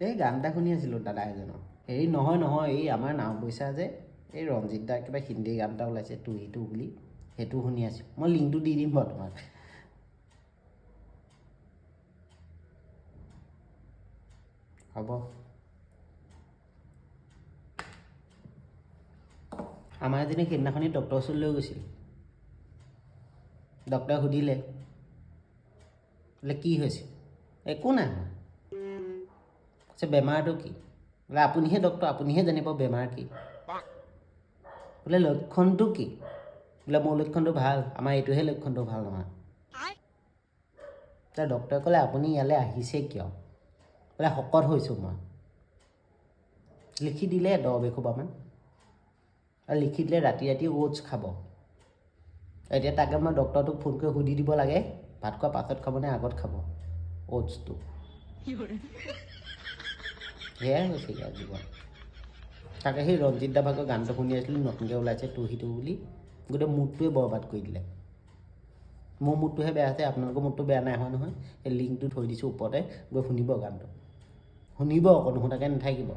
এই গান এটা শুনি আছিলোঁ দাদা এজনৰ এই নহয় এই আমাৰ নাও পইচা যে এই ৰঞ্জিত দা কিবা হিন্দী গান এটা ওলাইছে টু বুলি সেইটো শুনি আছোঁ মই লিংকটো দি দিম বাৰু তোমাক হ'ব আমাৰ এজনী সেইদিনাখনি ডক্টৰৰ ওচৰত লৈ গৈছিল ডক্টৰে সুধিলে বোলে কি হৈছে একো নাই কৈছে বেমাৰটো কি বোলে আপুনিহে ডক্টৰ আপুনিহে জানিব বেমাৰ কি বোলে লক্ষণটো কি বোলে মোৰ লক্ষণটো ভাল আমাৰ এইটোহে লক্ষণটো ভাল নহয় তাৰ ডক্টৰে ক'লে আপুনি ইয়ালৈ আহিছে কিয় বোলে শকত হৈছোঁ মই লিখি দিলে 10 এসোপামান আৰু লিখি দিলে ৰাতি অ'টছ খাব এতিয়া তাকে মই ডক্টৰটোক ফোন কৰি সুধি দিব লাগে ভাত খোৱাৰ পাছত খাব নে আগত খাব অ'টছটো সেয়াই হৈছে ইয়াৰ জীৱন তাকে সেই ৰঞ্জিত দা ভাগৰ গানটো শুনি আছিলোঁ নতুনকৈ ওলাইছে টু বুলি গোটেই মুডটোৱে বৰবাদ কৰি দিলে মোৰ মুডটোহে বেয়া হৈছে আপোনালোকৰ মুডটো বেয়া নাই হয় নহয় এই লিংকটো থৈ দিছোঁ ওপৰতে গৈ শুনিব গানটো শুনিব আকৌ নুশুনাকৈ নাথাকিব